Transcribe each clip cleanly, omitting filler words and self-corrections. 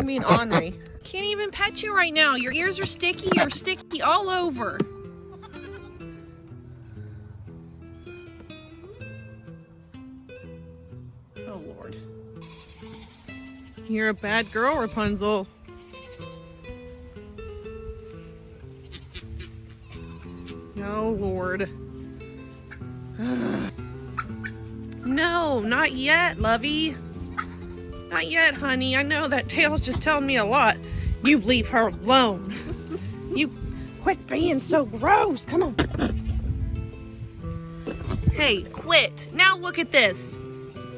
mean ornery. Can't even pet you right now. Your ears are sticky. You're sticky all over. Oh, Lord. You're a bad girl, Rapunzel. Oh, Lord. No, not yet, lovey. Not yet, honey. I know that tail's just telling me a lot. You leave her alone. You quit being so gross. Come on. Hey, quit. Now look at this.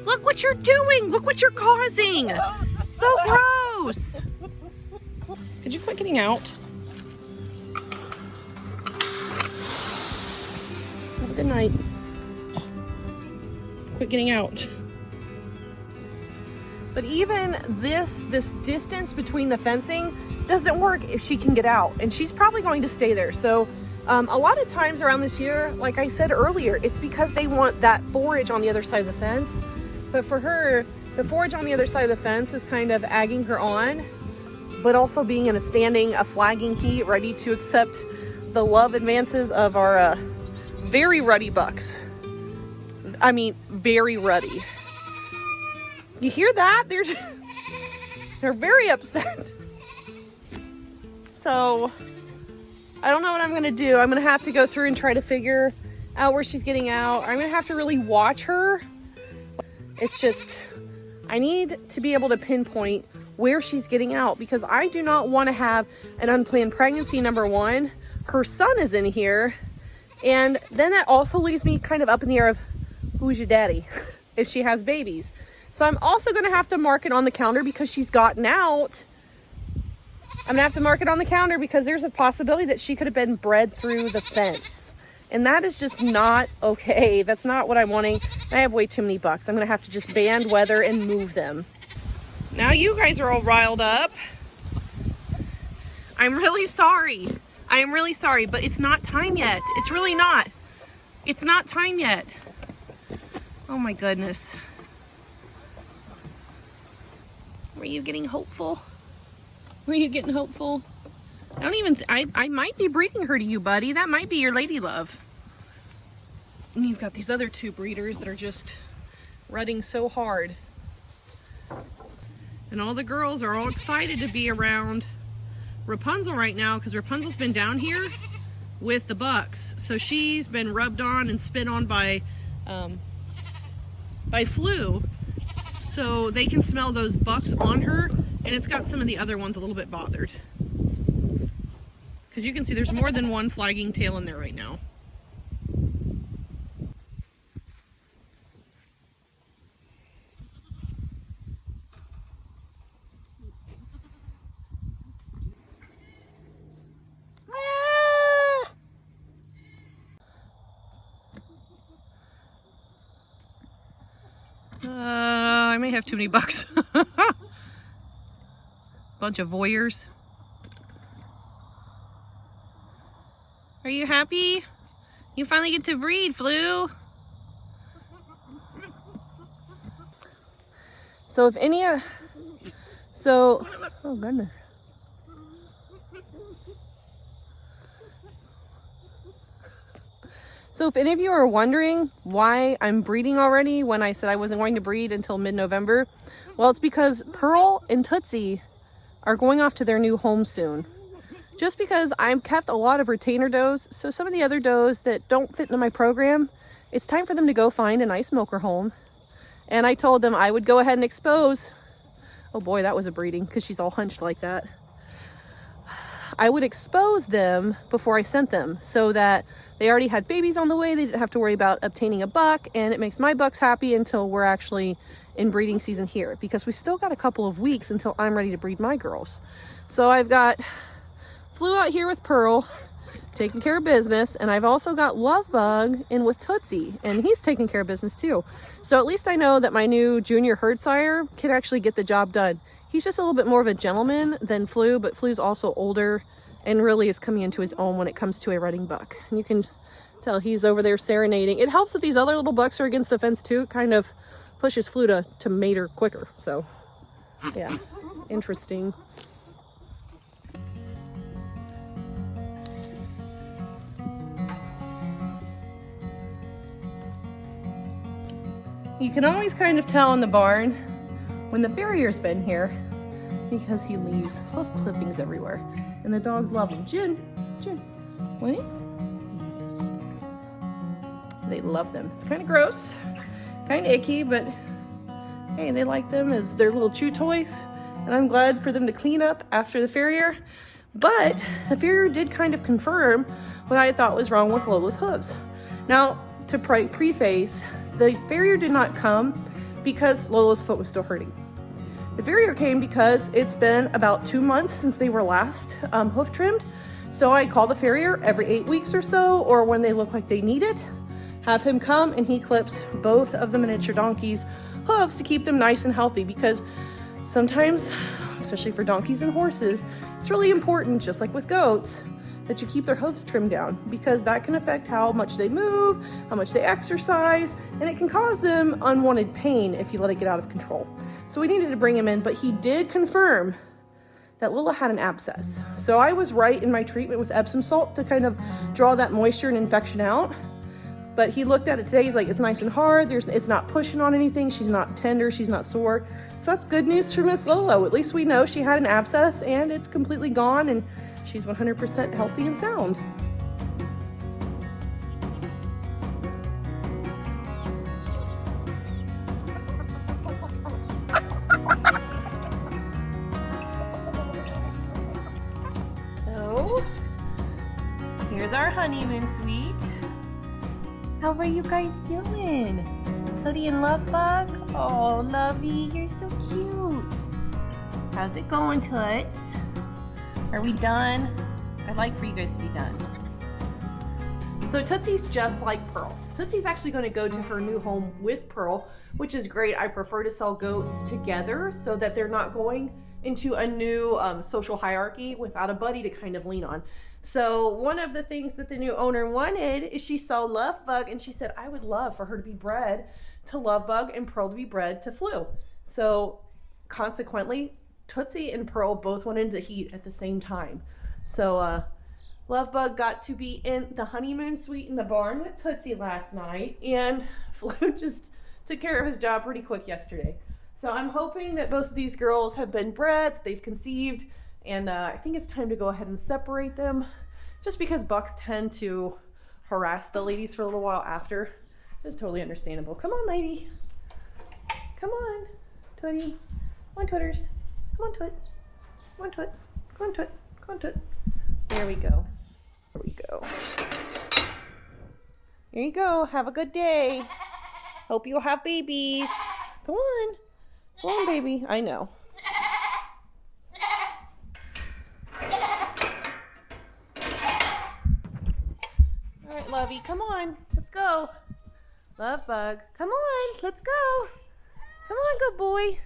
Look what you're doing. Look what you're causing. So gross. Could you quit getting out? Have a good night. Quit getting out. But even this distance between the fencing doesn't work if she can get out, and she's probably going to stay there. So a lot of times around this year, like I said earlier, it's because they want that forage on the other side of the fence. But for her, the forage on the other side of the fence is kind of egging her on, but also being in a flagging heat, ready to accept the love advances of our very ruddy bucks. I mean, very ruddy. You hear that? They're very upset. So I don't know what I'm gonna do. I'm gonna have to go through and try to figure out where she's getting out. I'm gonna have to really watch her. It's just, I need to be able to pinpoint where she's getting out, because I do not want to have an unplanned pregnancy, number one. Her son is in here. And then that also leaves me kind of up in the air of who's your daddy if she has babies. So I'm also going to have to mark it on the counter because she's gotten out. I'm going to have to mark it on the counter because there's a possibility that she could have been bred through the fence. And that is just not okay. That's not what I'm wanting. I have way too many bucks. I'm going to have to just band weather and move them. Now you guys are all riled up. I'm really sorry. I am really sorry, but it's not time yet. It's really not. It's not time yet. Oh my goodness. Were you getting hopeful? Were you getting hopeful? I might be breeding her to you, buddy. That might be your lady love. And you've got these other two breeders that are just rutting so hard. And all the girls are all excited to be around Rapunzel right now because Rapunzel's been down here with the bucks. So she's been rubbed on and spit on by Flu. So they can smell those bucks on her, and it's got some of the other ones a little bit bothered. Because you can see there's more than one flagging tail in there right now. I may have too many bucks. Bunch of voyeurs. Are you happy? You finally get to breed, Flu. So if any of, oh goodness. So if any of you are wondering why I'm breeding already when I said I wasn't going to breed until mid-November, well, it's because Pearl and Tootsie are going off to their new home soon. Just because I've kept a lot of retainer does, so some of the other does that don't fit into my program, it's time for them to go find a nice milker home. And I told them I would go ahead and expose, oh boy, that was a breeding because she's all hunched like that. I would expose them before I sent them so that they already had babies on the way. They didn't have to worry about obtaining a buck, and it makes my bucks happy until we're actually in breeding season here, because we still got a couple of weeks until I'm ready to breed my girls. So I've got Flu out here with Pearl, taking care of business, and I've also got Lovebug in with Tootsie, and he's taking care of business too. So at least I know that my new junior herd sire can actually get the job done. He's just a little bit more of a gentleman than Flu, but Flu's also older and really is coming into his own when it comes to a rutting buck. And you can tell he's over there serenading. It helps that these other little bucks are against the fence too. It kind of pushes Flu to mate her quicker. So, yeah. interesting. You can always kind of tell in the barn when the farrier's been here because he leaves hoof clippings everywhere. And the dogs love him. Jin, Winnie? Yes. They love them. It's kind of gross, kind of icky, but hey, they like them as their little chew toys. And I'm glad for them to clean up after the farrier. But the farrier did kind of confirm what I thought was wrong with Lola's hooves. Now, to preface, the farrier did not come because Lola's foot was still hurting. The farrier came because it's been about 2 months since they were last hoof trimmed. So I call the farrier every 8 weeks or so, or when they look like they need it, have him come and he clips both of the miniature donkeys' hooves to keep them nice and healthy, because sometimes, especially for donkeys and horses, it's really important, just like with goats, that you keep their hooves trimmed down, because that can affect how much they move, how much they exercise, and it can cause them unwanted pain if you let it get out of control. So we needed to bring him in, but he did confirm that Lola had an abscess. So I was right in my treatment with Epsom salt to kind of draw that moisture and infection out. But he looked at it today, he's like, it's nice and hard, it's not pushing on anything, she's not tender, she's not sore. So that's good news for Miss Lola. At least we know she had an abscess and it's completely gone and she's 100% healthy and sound. So, here's our honeymoon suite. How are you guys doing? Tootie and Lovebug? Oh, Lovey, you're so cute. How's it going, Toots? Are we done? I'd like for you guys to be done. So Tootsie's just like Pearl. Tootsie's actually going to go to her new home with Pearl, which is great. I prefer to sell goats together so that they're not going into a new social hierarchy without a buddy to kind of lean on. So one of the things that the new owner wanted is she saw Lovebug and she said, I would love for her to be bred to Lovebug and Pearl to be bred to Flu. So consequently, Tootsie and Pearl both went into the heat at the same time. So Lovebug got to be in the honeymoon suite in the barn with Tootsie last night, and Flu just took care of his job pretty quick yesterday. So I'm hoping that both of these girls have been bred, that they've conceived, and I think it's time to go ahead and separate them, just because bucks tend to harass the ladies for a little while after. It's totally understandable. Come on, lady. Come on, Tootie. Come on, Twitters. Come on, Toot. Come on, Toot. Come on, Toot. Come on, Toot. There we go. There we go. Here you go. Have a good day. Hope you'll have babies. Come on. Come on, baby. I know. All right, Lovey. Come on. Let's go. Lovebug. Come on. Let's go. Come on, good boy.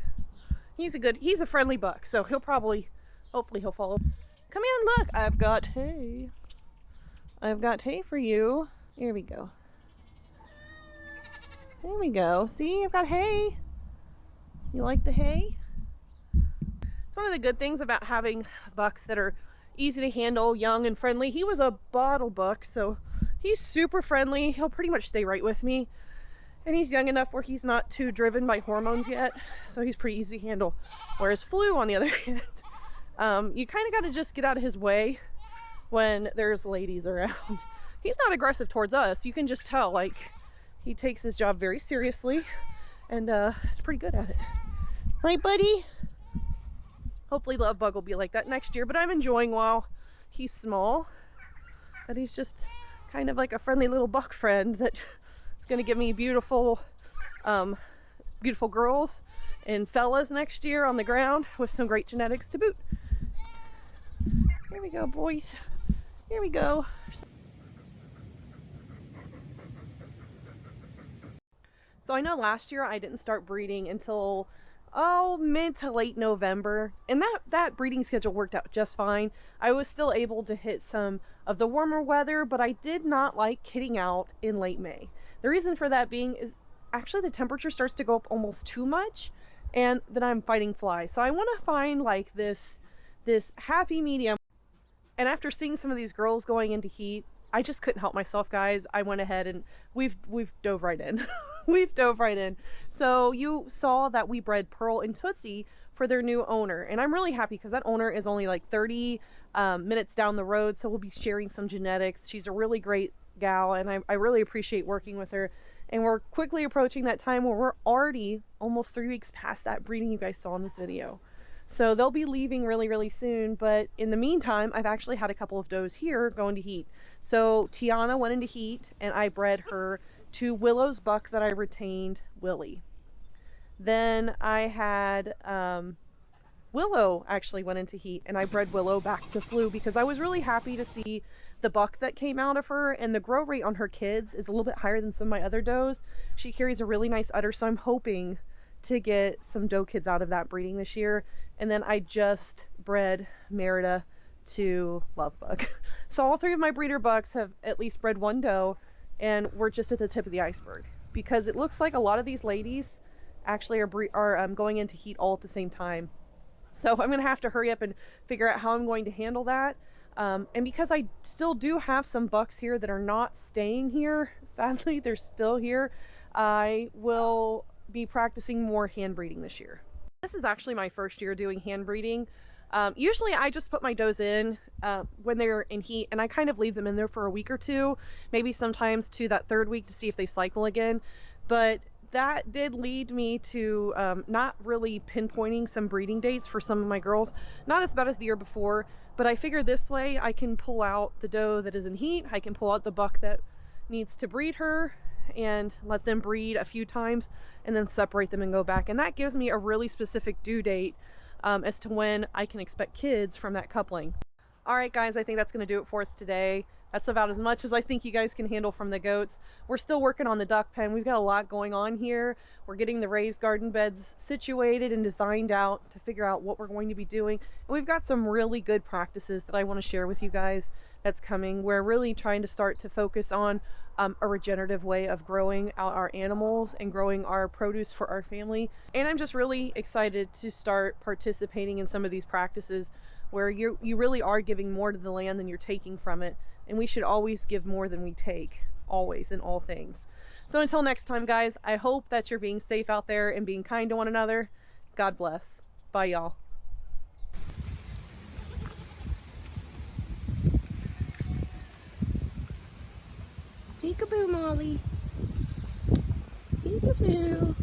He's a friendly buck, so hopefully he'll follow. Come in, look, I've got hay. I've got hay for you. Here we go. There we go. See, I've got hay. You like the hay? It's one of the good things about having bucks that are easy to handle, young and friendly. He was a bottle buck, so he's super friendly. He'll pretty much stay right with me. And he's young enough where he's not too driven by hormones yet, so he's pretty easy to handle. Whereas Flu, on the other hand, you kind of got to just get out of his way when there's ladies around. He's not aggressive towards us. You can just tell, like, he takes his job very seriously and is pretty good at it. Right, buddy? Hopefully Lovebug will be like that next year, but I'm enjoying while he's small that he's just kind of like a friendly little buck friend that it's going to give me beautiful girls and fellas next year on the ground with some great genetics to boot. Here we go, boys. Here we go. So I know last year I didn't start breeding until mid to late November, and that breeding schedule worked out just fine. I was still able to hit some of the warmer weather, but I did not like kitting out in late May. The reason for that being is actually the temperature starts to go up almost too much, and then I'm fighting flies. So I want to find like this happy medium. And after seeing some of these girls going into heat, I just couldn't help myself, guys. I went ahead and we've dove right in. We've dove right in. So you saw that we bred Pearl and Tootsie for their new owner, and I'm really happy because that owner is only like 30 minutes down the road, so we'll be sharing some genetics. She's a really great gal, and I really appreciate working with her. And we're quickly approaching that time where we're already almost 3 weeks past that breeding you guys saw in this video. So they'll be leaving really soon, but in the meantime, I've actually had a couple of does here going to heat. So Tiana went into heat, and I bred her to Willow's buck that I retained, Willie. Then I had Willow actually went into heat, and I bred Willow back to Flu because I was really happy to see the buck that came out of her, and the grow rate on her kids is a little bit higher than some of my other does. She carries a really nice udder, so I'm hoping to get some doe kids out of that breeding this year. And then I just bred Merida to Lovebug. So all 3 of my breeder bucks have at least bred 1 doe, and we're just at the tip of the iceberg because it looks like a lot of these ladies actually are going into heat all at the same time. So I'm gonna have to hurry up and figure out how I'm going to handle that. And because I still do have some bucks here that are not staying here, sadly, they're still here, I will be practicing more hand breeding this year. This is actually my first year doing hand breeding. Usually I just put my does in when they're in heat, and I kind of leave them in there for a week or 2, maybe sometimes to that 3rd week to see if they cycle again. But that did lead me to not really pinpointing some breeding dates for some of my girls. Not as bad as the year before, but I figure this way I can pull out the doe that is in heat, I can pull out the buck that needs to breed her, and let them breed a few times and then separate them and go back. And that gives me a really specific due date as to when I can expect kids from that coupling. All right, guys, I think that's going to do it for us today. That's about as much as I think you guys can handle from the goats. We're still working on the duck pen. We've got a lot going on here. We're getting the raised garden beds situated and designed out to figure out what we're going to be doing. And we've got some really good practices that I want to share with you guys that's coming. We're really trying to start to focus on a regenerative way of growing out our animals and growing our produce for our family. And I'm just really excited to start participating in some of these practices where you really are giving more to the land than you're taking from it. And we should always give more than we take, always, in all things. So until next time, guys, I hope that you're being safe out there and being kind to one another. God bless. Bye, y'all. Peekaboo, Molly. Peekaboo.